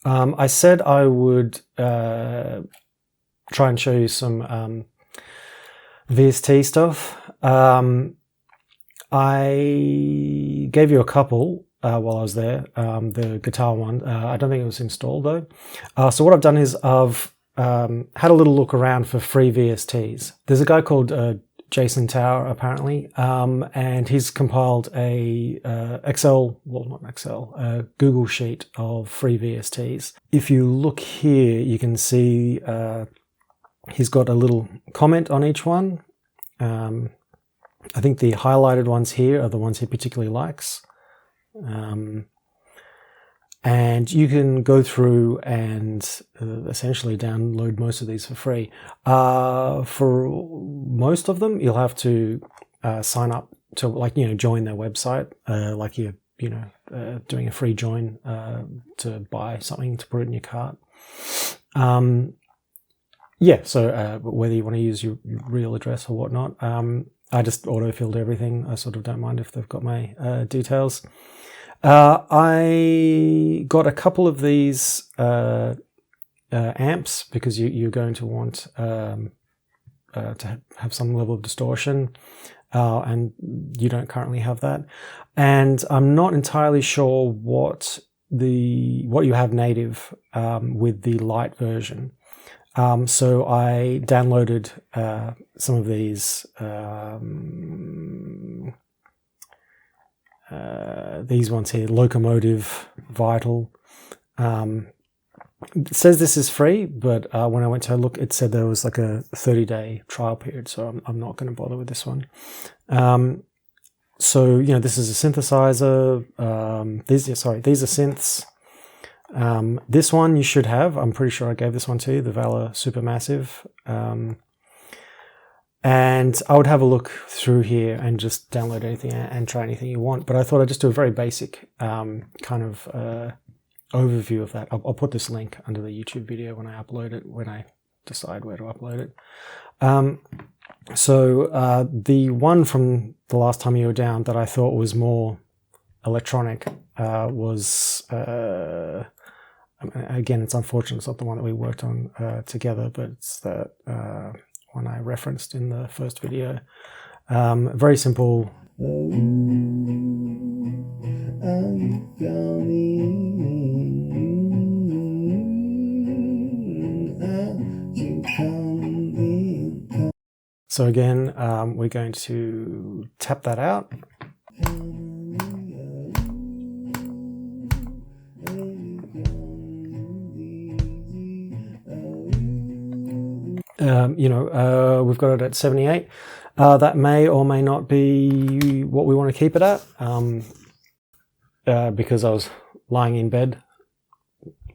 I said I would try and show you some VST stuff. I gave you a couple while I was there, the guitar one. I don't think it was installed though. So what I've done is I've had a little look around for free VSTs. There's a guy called Jason Tower apparently, and he's compiled a Google sheet of free VSTs. If you look here, you can see he's got a little comment on each one. I think the highlighted ones here are the ones he particularly likes. And you can go through and essentially download most of these for free. For most of them, you'll have to sign up to, like, join their website, like you're, doing a free join to buy something to put it in your cart. Yeah, so whether you want to use your real address or whatnot, I just auto-filled everything. I sort of don't mind if they've got my details. I got a couple of these amps because you're going to want to have some level of distortion, and you don't currently have that. And I'm not entirely sure what you have native with the light version. So I downloaded some of these ones here, Locomotive, Vital. It says this is free, but when I went to look, it said there was like a 30-day trial period, so I'm not going to bother with this one. So, this is a synthesizer. These are synths. This one you should have. I'm pretty sure I gave this one to you, the Valor Supermassive. And I would have a look through here and just download anything and try anything you want. But I thought I'd just do a very basic kind of overview of that. I'll put this link under the YouTube video when I upload it, when I decide where to upload it. So the one from the last time you were down that I thought was more electronic was... again, it's unfortunate it's not the one that we worked on together, but it's that one I referenced in the first video. Very simple. So again, we're going to tap that out. We've got it at 78. That may or may not be what we want to keep it at, because I was lying in bed,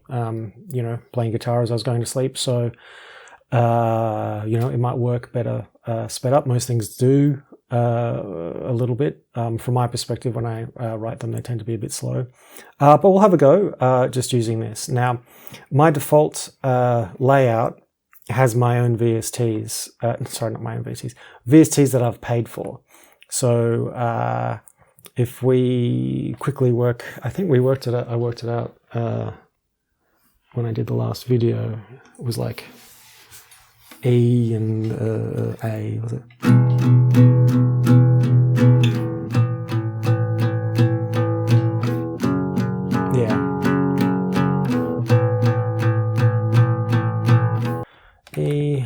playing guitar as I was going to sleep. So, it might work better sped up. Most things do a little bit. From my perspective, when I write them, they tend to be a bit slow. But we'll have a go just using this. Now, my default layout has my own VSTs. Sorry, not my own VSTs. VSTs that I've paid for. So if we quickly work, I think we worked it out. I worked it out when I did the last video. It was like E and A, was it? Yeah. E.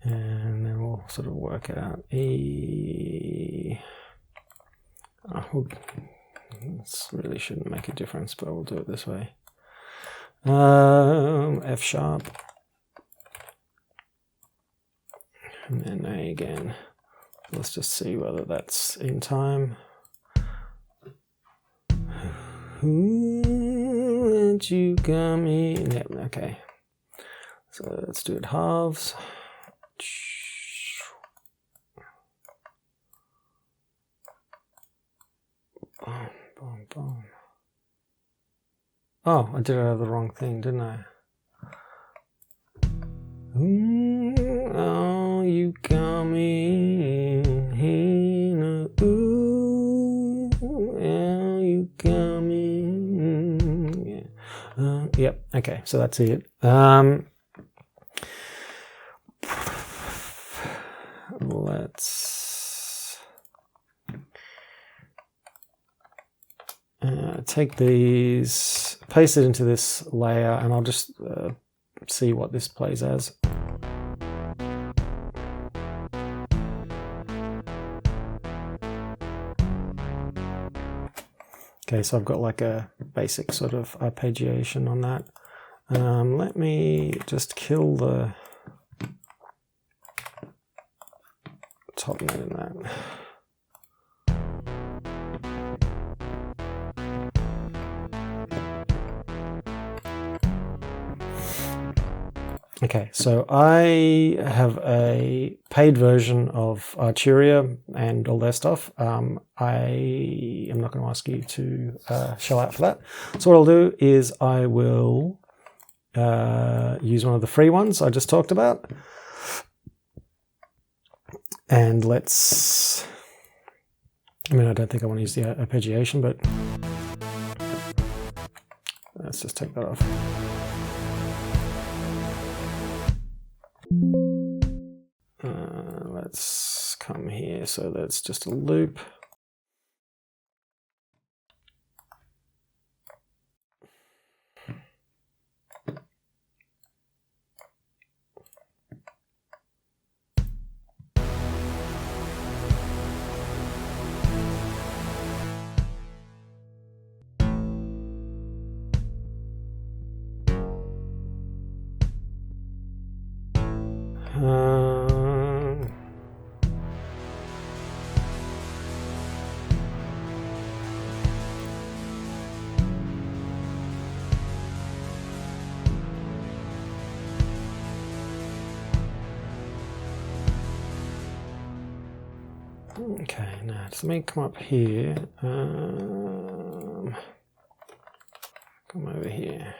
And then we'll sort of work it out. E. This really shouldn't make a difference, but we'll do it this way. F sharp. And then A again. Let's just see whether that's in time. Who let you come in? Yep, okay. So let's do it halves. Boom, boom, boom. Oh, I did it out of the wrong thing, didn't I? Oh, you come in here, ooh, coming. Yep, okay, so that's it. Let's take these, paste it into this layer, and I'll just see what this plays as. Okay, so I've got like a basic sort of arpeggiation on that. Let me just kill the top note in that. Okay, so I have a paid version of Arturia and all their stuff. I am not going to ask you to shell out for that. So what I'll do is I will use one of the free ones I just talked about. And let's, I mean, I don't think I want to use the arpeggiation, but let's just take that off. Let's come here, so that's just a loop. Okay, now just let me come up here. Come over here.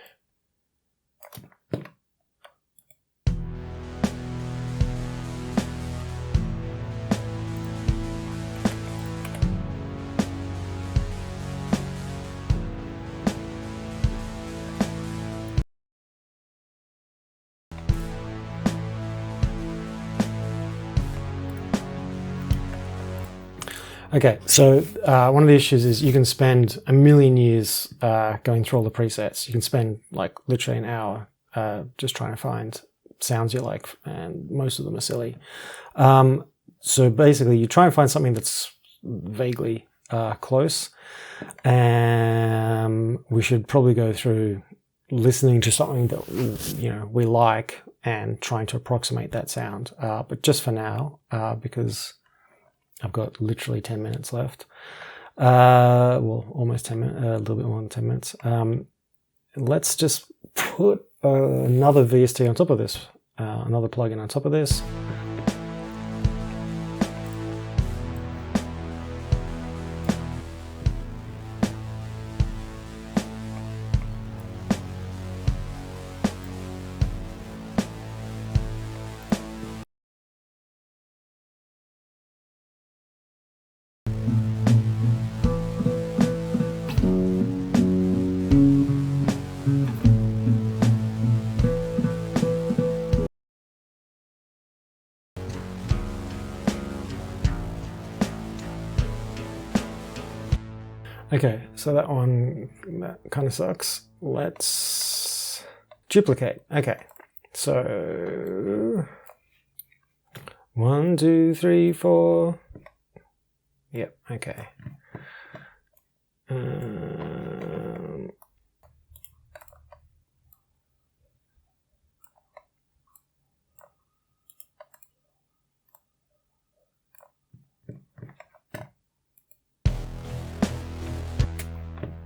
Okay, so one of the issues is you can spend a million years going through all the presets. You can spend like literally an hour just trying to find sounds you like, and most of them are silly. So basically you try and find something that's vaguely close, and we should probably go through listening to something that we like and trying to approximate that sound. But just for now, because I've got literally 10 minutes left. Well, almost 10 minutes, a little bit more than 10 minutes. Let's just put another VST on top of this, another plugin on top of this. Okay, so that kind of sucks. Let's duplicate. Okay, so 1, 2, 3, 4. Yep, okay.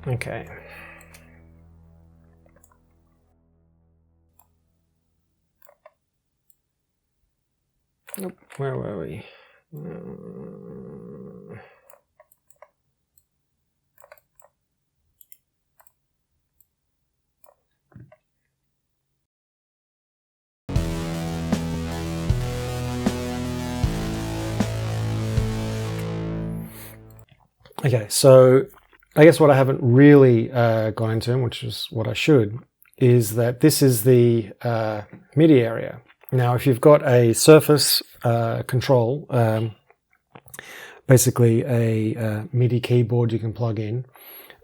Okay. Nope, where were we? Okay, so I guess what I haven't really gone into, which is what I should, is that this is the MIDI area. Now, if you've got a surface control, basically a MIDI keyboard you can plug in,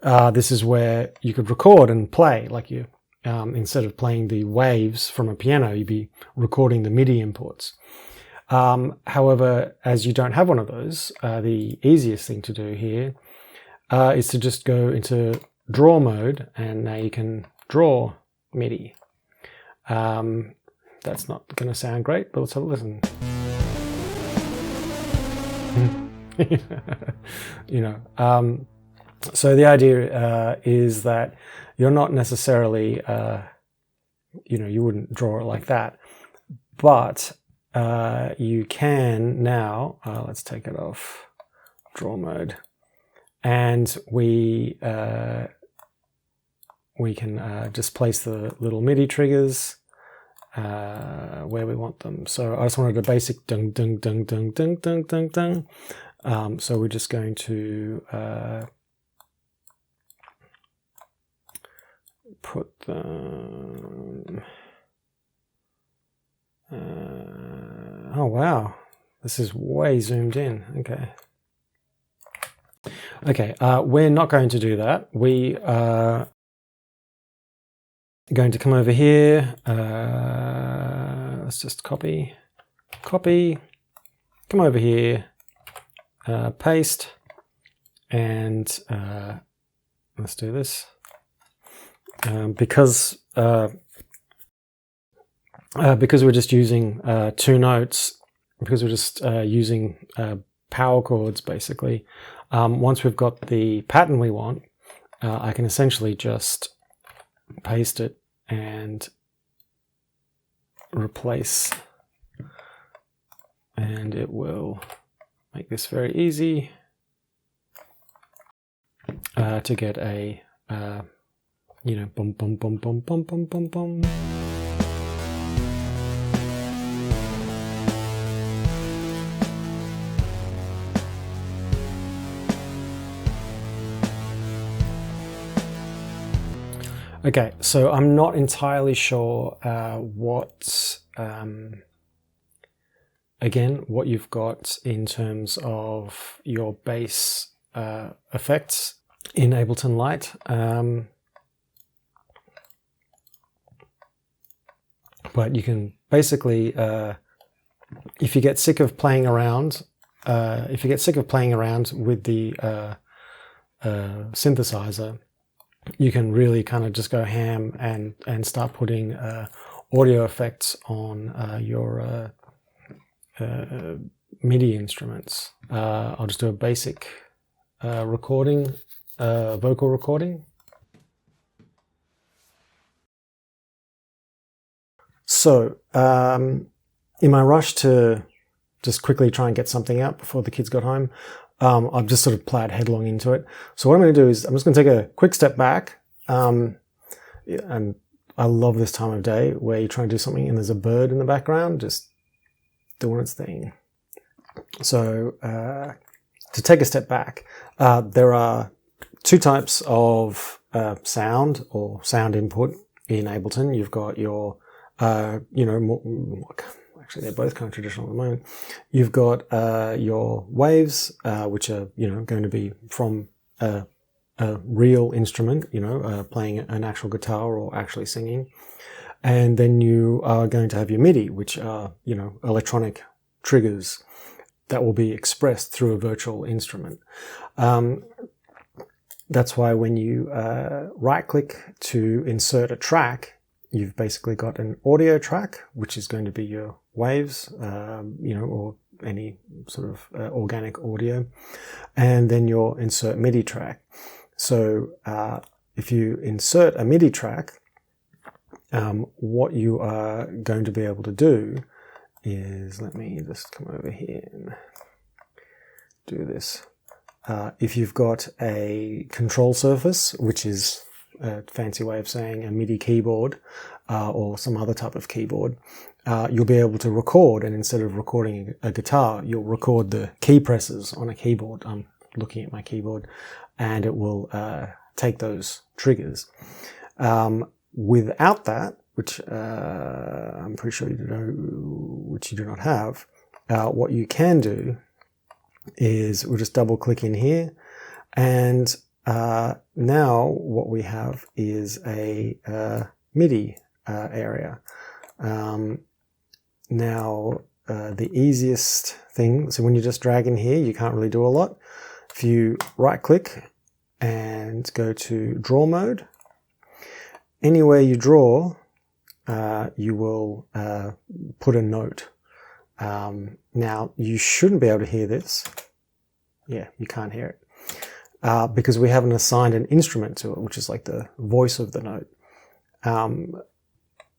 this is where you could record and play. Like you, instead of playing the waves from a piano, you'd be recording the MIDI inputs. However, as you don't have one of those, the easiest thing to do here is to just go into draw mode, and now you can draw MIDI. That's not going to sound great, but let's have a listen. You know, so the idea is that you're not necessarily, you know, you wouldn't draw it like that, but you can now, let's take it off draw mode, and we can just place the little MIDI triggers where we want them. So I just wanted a basic dung dung dung dung dung dung dung dung. So we're just going to put them. Oh wow, this is way zoomed in. Okay, we're not going to do that. We are going to come over here. Let's just copy, come over here, paste, and let's do this. Because we're just using two notes, because we're just using power chords basically, once we've got the pattern we want, I can essentially just paste it and replace, and it will make this very easy to get a you know, bum bum bum bum bum bum bum bum. Okay, so I'm not entirely sure what you've got in terms of your bass effects in Ableton Lite. But you can basically, if you get sick of playing around, with the synthesizer, you can really kind of just go ham and start putting audio effects on your MIDI instruments. I'll just do a basic recording, vocal recording. So, in my rush to just quickly try and get something out before the kids got home, I've just sort of plowed headlong into it. So what I'm going to do is I'm just going to take a quick step back. And I love this time of day where you're trying to do something and there's a bird in the background just doing its thing. So to take a step back, there are two types of sound or sound input in Ableton. You've got your you know, actually they're both kind of traditional at the moment. You've got your waves, which are, you know, going to be from a real instrument, you know, playing an actual guitar or actually singing. And then you are going to have your MIDI, which are, you know, electronic triggers that will be expressed through a virtual instrument. That's why when you right-click to insert a track, you've basically got an audio track, which is going to be your waves, you know, or any sort of organic audio, and then your insert MIDI track. So if you insert a MIDI track, what you are going to be able to do is, let me just come over here and do this. If you've got a control surface, which is a fancy way of saying a MIDI keyboard or some other type of keyboard, you'll be able to record, and instead of recording a guitar, you'll record the key presses on a keyboard. I'm looking at my keyboard, and it will take those triggers. Without that, which I'm pretty sure you do not have, what you can do is we'll just double click in here, and now what we have is a MIDI area. Now the easiest thing, so when you just drag in here, you can't really do a lot. If you right click and go to draw mode, anywhere you draw, you will put a note. Now you shouldn't be able to hear this. Yeah, you can't hear it because we haven't assigned an instrument to it, which is like the voice of the note.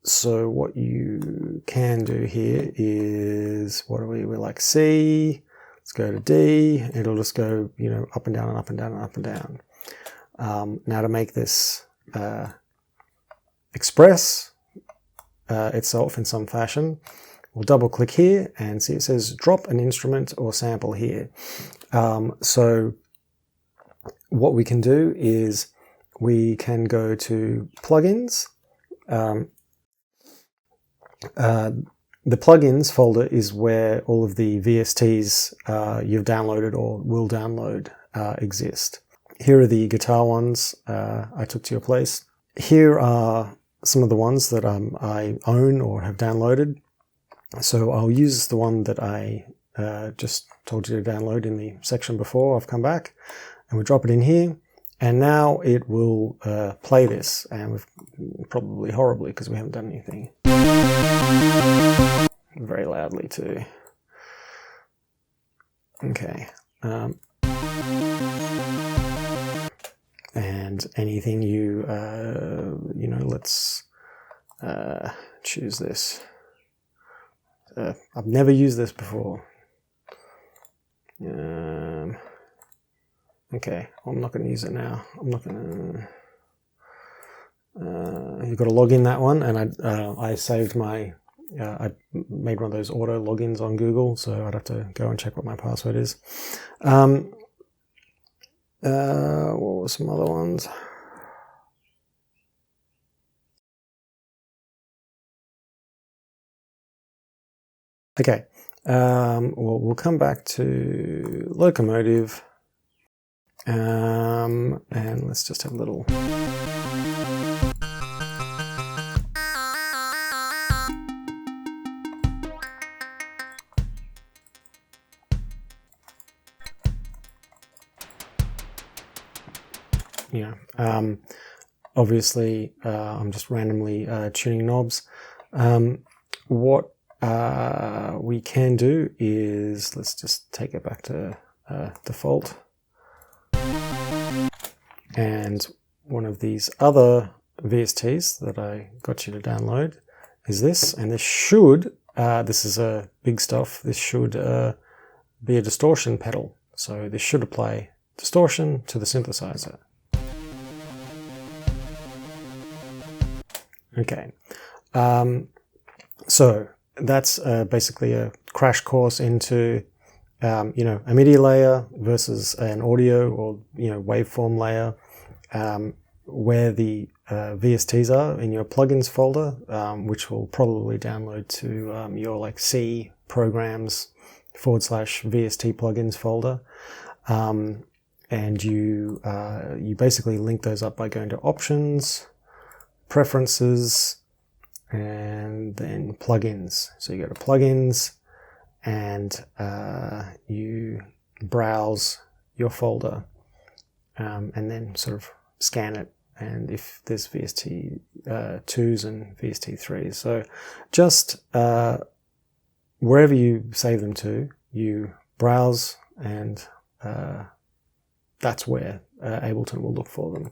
So what you can do here is, what are we? We're like C. Let's go to D. It'll just go, up and down and up and down and up and down. Now to make this express itself in some fashion, we'll double click here and see it says drop an instrument or sample here. So what we can do is we can go to plugins. The plugins folder is where all of the VSTs you've downloaded or will download exist. Here are the guitar ones I took to your place. Here are some of the ones that I own or have downloaded. So I'll use the one that I just told you to download in the section before I've come back, and we'll drop it in here. And now it will play this, and we've probably horribly because we haven't done anything. Very loudly too. Okay. And anything let's choose this. I've never used this before. Okay, I'm not going to use it now. I'm not going to. You've got to log in that one, and I saved my. I made one of those auto logins on Google, so I'd have to go and check what my password is. What were some other ones? Okay, well, we'll come back to Locomotive, and let's just have a little. Obviously, I'm just randomly tuning knobs. What we can do is, let's just take it back to default. And one of these other VSTs that I got you to download is this, and this should, this is big stuff, this should be a distortion pedal. So this should apply distortion to the synthesizer. Okay, so that's basically a crash course into, a MIDI layer versus an audio or, waveform layer, where the VSTs are in your plugins folder, which will probably download to your like C programs / VST plugins folder. And you basically link those up by going to options, preferences, and then plugins. So you go to plugins and you browse your folder, and then sort of scan it, and if there's VST 2s and VST 3s. So just wherever you save them to, you browse, and that's where Ableton will look for them.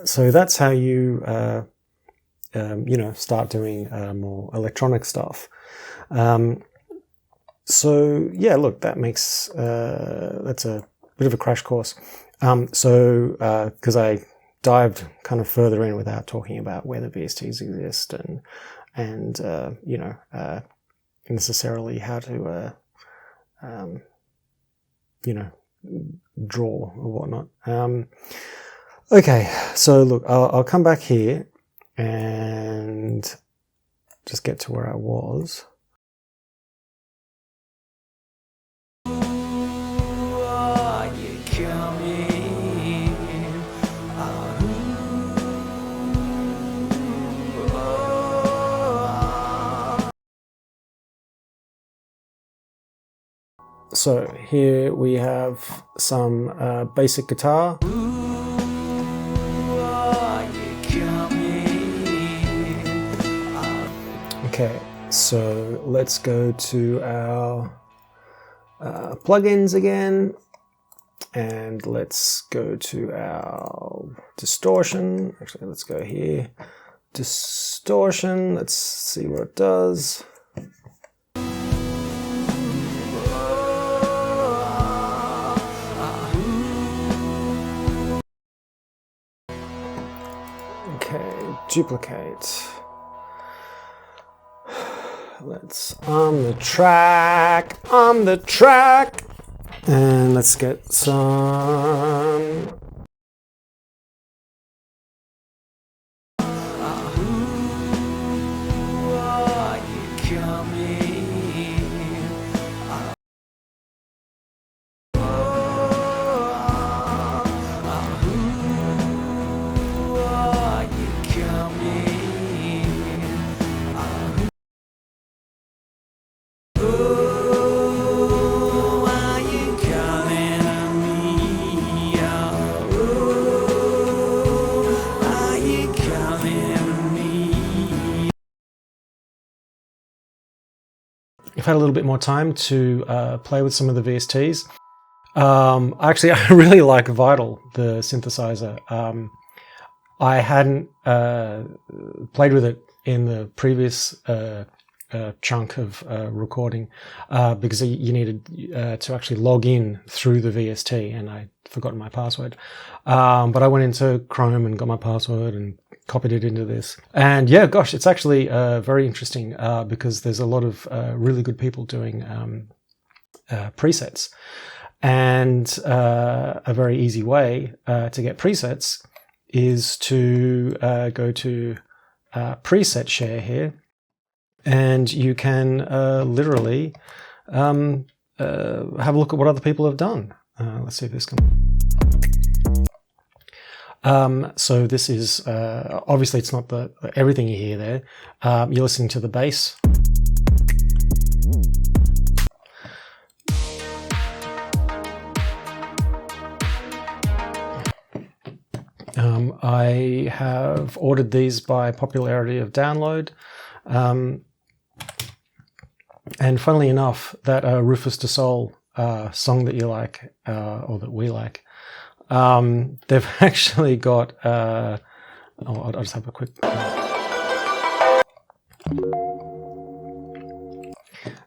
So that's how you start doing more electronic stuff. So yeah, look, that makes that's a bit of a crash course. Because I dived kind of further in without talking about where the VSTs exist and necessarily how to draw or whatnot. Okay, so look, I'll come back here and just get to where I was. So here we have some basic guitar. Okay, so let's go to our plugins again, and let's go to our distortion. Actually, let's go here. Distortion, let's see what it does. Okay, duplicate. Let's on the track, and let's get some. I've had a little bit more time to play with some of the VSTs. Actually, I really like Vital, the synthesizer. I hadn't played with it in the previous chunk of recording because you needed to actually log in through the VST, and I'd forgotten my password. But I went into Chrome and got my password and copied it into this. And yeah, gosh, it's actually very interesting because there's a lot of really good people doing presets. And a very easy way to get presets is to go to preset share here, and you can literally have a look at what other people have done. Let's see if this can. So this is obviously it's not everything you hear there. You're listening to the bass. I have ordered these by popularity of download. And funnily enough, that Rufus Du Sol song that you like, or that we like, they've actually got, I'll just have a quick...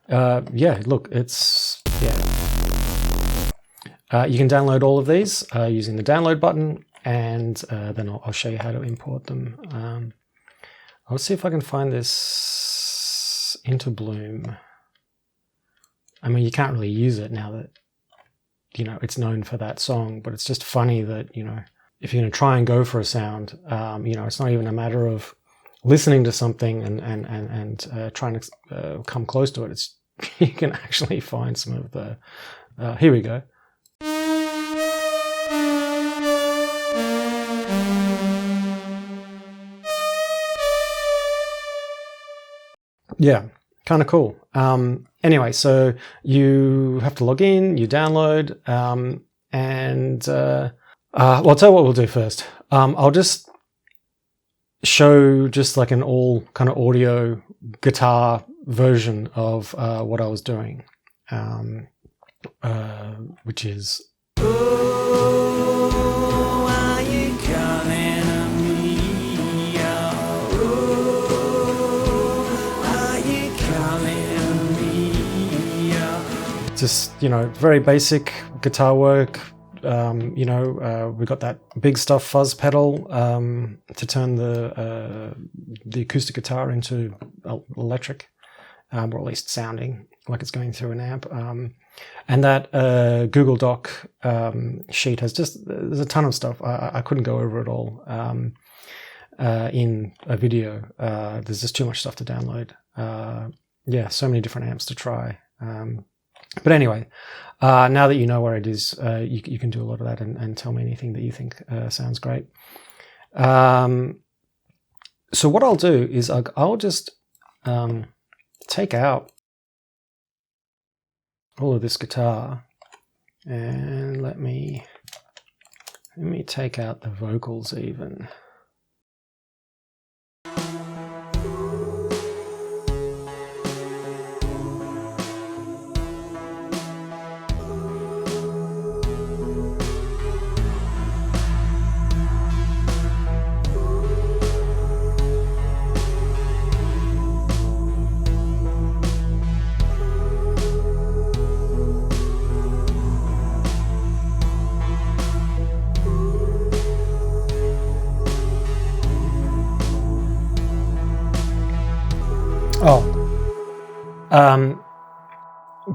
yeah, look, it's, yeah. You can download all of these using the download button, and then I'll show you how to import them. I'll see if I can find this into Bloom. I mean, you can't really use it now that, you know, it's known for that song, but it's just funny that, you know, if you're going to try and go for a sound, you know, it's not even a matter of listening to something and trying to come close to it. It's you can actually find some of the, here we go. Yeah, kind of cool. Anyway, so you have to log in, you download, and well, I'll tell you what we'll do first. I'll just show just like an all kind of audio guitar version of what I was doing, which is... Just, you know, very basic guitar work. You know, we got that big stuff fuzz pedal to turn the acoustic guitar into electric, or at least sounding. like it's going through an amp. And that Google Doc sheet has there's a ton of stuff. I couldn't go over it all in a video. There's just too much stuff to download. Yeah, so many different amps to try. But anyway, now that you know where it is, you can do a lot of that and tell me anything that you think sounds great. So what I'll do is I'll just take out all of this guitar, and let me take out the vocals even.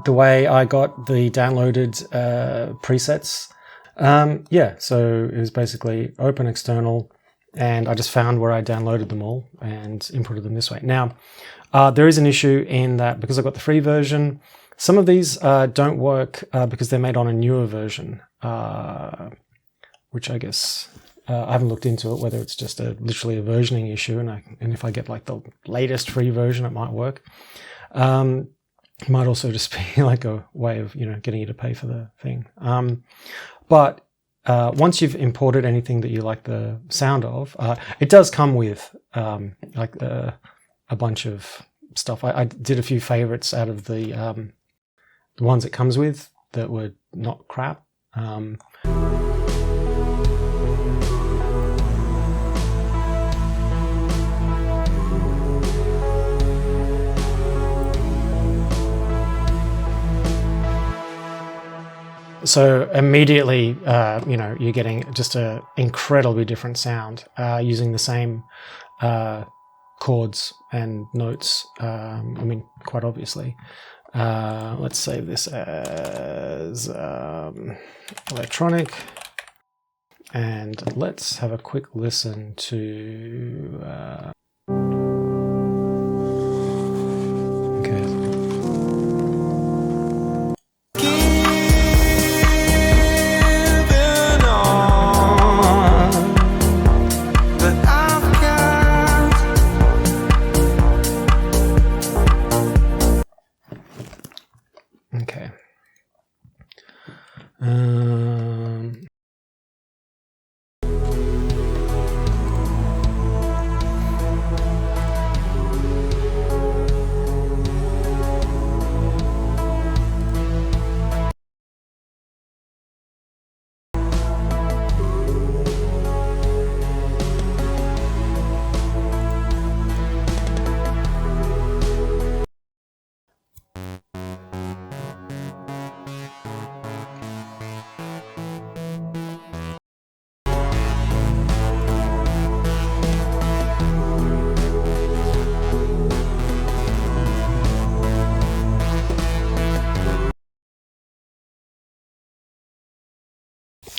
The way I got the downloaded presets, yeah, so it was basically open external, and I just found where I downloaded them all and inputted them this way. Now, there is an issue in that because I've got the free version, some of these don't work because they're made on a newer version, which I guess I haven't looked into it, whether it's just literally a versioning issue, and if I get like the latest free version, it might work. It might also just be like a way of, getting you to pay for the thing. But once you've imported anything that you like the sound of, it does come with like a bunch of stuff. I did a few favorites out of the ones it comes with that were not crap. So immediately, you're getting just an incredibly different sound using the same chords and notes. Quite obviously. Let's save this as electronic, and let's have a quick listen to. Okay.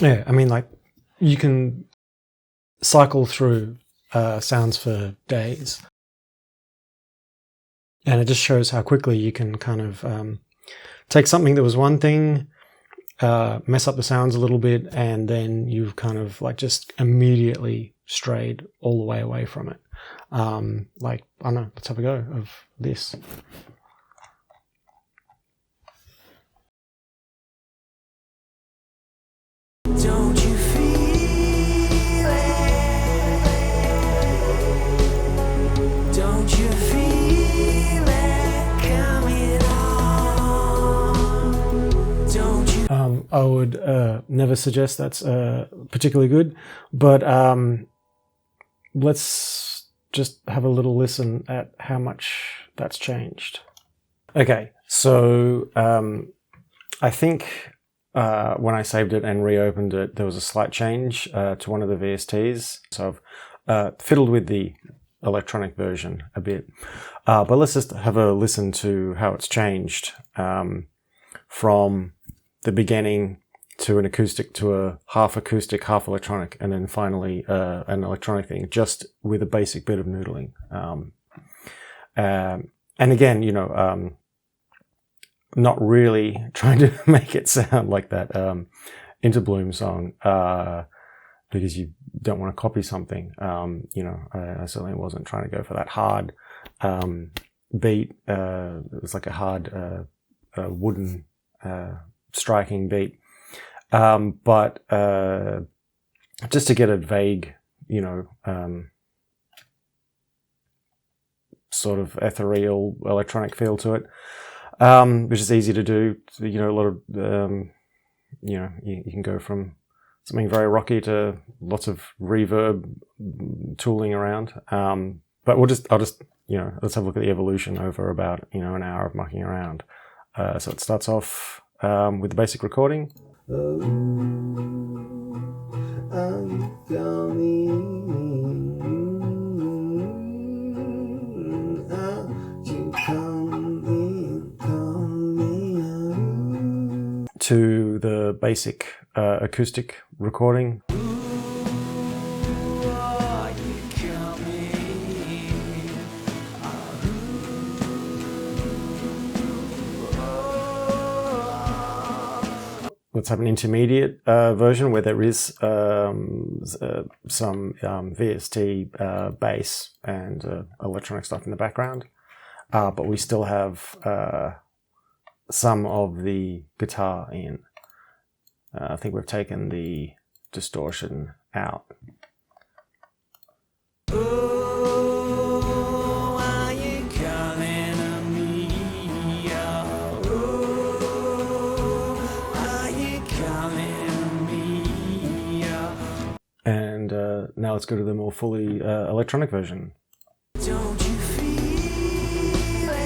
Yeah, like you can cycle through sounds for days, and it just shows how quickly you can kind of take something that was one thing, mess up the sounds a little bit, and then you've kind of like just immediately strayed all the way away from it. I don't know, let's have a go of this. Don't you feel it? Don't you feel it coming on? Don't you? I would never suggest that's particularly good, but let's just have a little listen at how much that's changed. Okay, so I think when I saved it and reopened it, there was a slight change to one of the VSTs. So I've fiddled with the electronic version a bit. But let's just have a listen to how it's changed from the beginning to an acoustic to a half acoustic, half electronic, and then finally an electronic thing, just with a basic bit of noodling. And again, you know, not really trying to make it sound like that Interbloom song, because you don't want to copy something. You know, I certainly wasn't trying to go for that hard beat. It was like a hard wooden striking beat. But just to get a vague, you know, sort of ethereal electronic feel to it, which is easy to do. You know, a lot of, you know, you can go from something very rocky to lots of reverb tooling around. But I'll just, you know, let's have a look at the evolution over about, you know, an hour of mucking around. So it starts off with the basic recording. To the basic acoustic recording. Let's have an intermediate version where there is some VST bass and electronic stuff in the background, but we still have some of the guitar in. I think we've taken the distortion out. And now let's go to the more fully electronic version. Don't you feel it?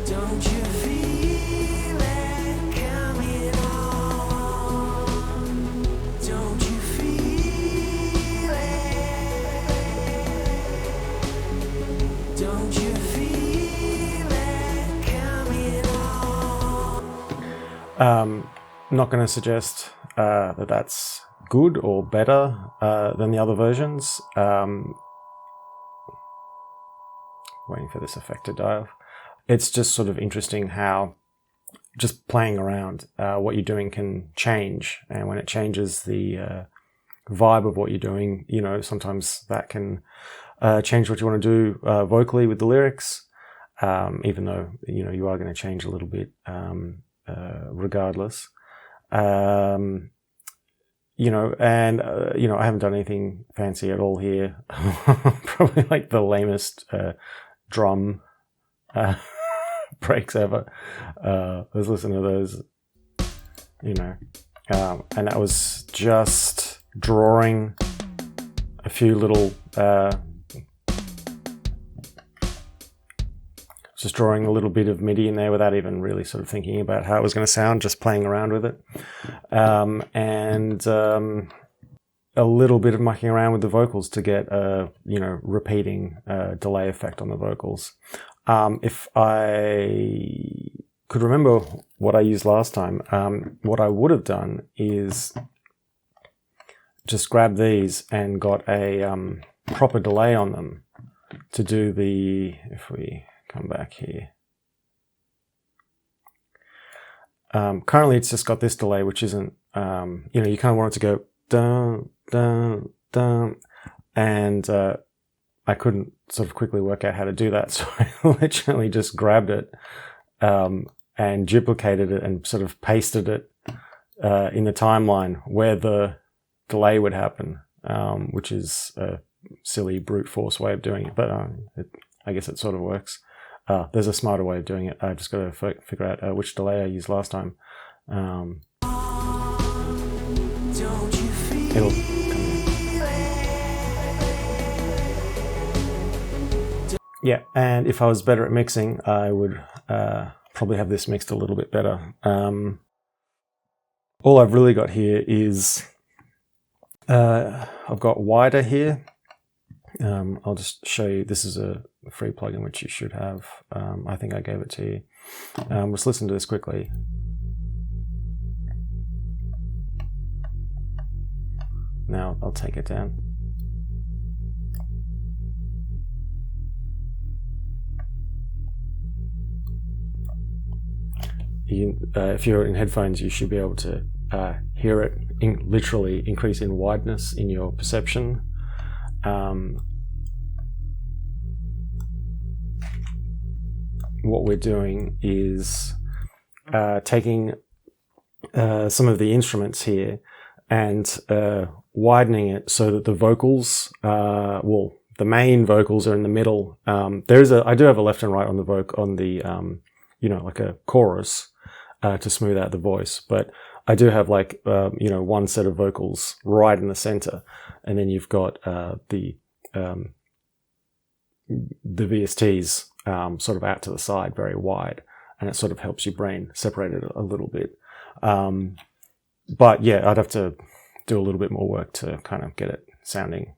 Don't you feel it coming on? Don't you feel it? Don't you feel it coming on? Not going to suggest that that's good or better than the other versions. Waiting for this effect to die off. It's just sort of interesting how just playing around what you're doing can change, and when it changes the vibe of what you're doing, you know, sometimes that can change what you want to do vocally with the lyrics, even though, you know, you are going to change a little bit regardless. You know, and, you know, I haven't done anything fancy at all here. Probably like the lamest drum breaks ever. Let's listen to those, you know, and that was just drawing a few little, just drawing a little bit of MIDI in there without even really sort of thinking about how it was going to sound, just playing around with it. And a little bit of mucking around with the vocals to get a, you know, repeating delay effect on the vocals. If I could remember what I used last time, what I would have done is just grab these and got a proper delay on them to do the, if we come back here. Currently it's just got this delay, which isn't, you know, you kind of want it to go dun, dun, dun, and I couldn't sort of quickly work out how to do that, so I literally just grabbed it and duplicated it and sort of pasted it in the timeline where the delay would happen, which is a silly brute force way of doing it, but I guess it sort of works. There's a smarter way of doing it. I've just got to figure out which delay I used last time. It'll come in. Yeah, and if I was better at mixing, I would probably have this mixed a little bit better. All I've really got here is I've got wider here. I'll just show you. This is a free plugin which you should have. I think I gave it to you. Let's listen to this quickly. Now I'll take it down. If you're in headphones, you should be able to hear it literally increase in wideness in your perception. What we're doing is taking some of the instruments here and widening it so that the vocals, well, the main vocals are in the middle. I do have a left and right on the you know, like a chorus to smooth out the voice, but I do have like you know, one set of vocals right in the center, and then you've got the VSTs sort of out to the side, very wide, and it sort of helps your brain separate it a little bit. But yeah, I'd have to do a little bit more work to kind of get it sounding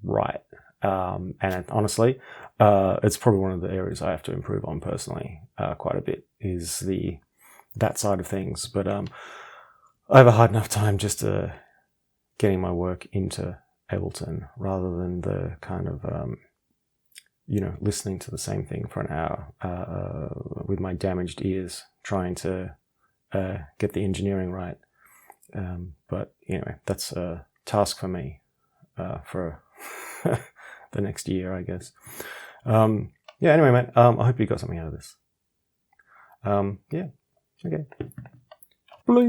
right. And honestly, it's probably one of the areas I have to improve on personally quite a bit, is that side of things. But I have a hard enough time just getting my work into Ableton rather than the kind of you know, listening to the same thing for an hour with my damaged ears, trying to get the engineering right. But anyway, that's a task for me for the next year, I guess. Yeah, anyway, mate, I hope you got something out of this. Yeah, okay. Blue.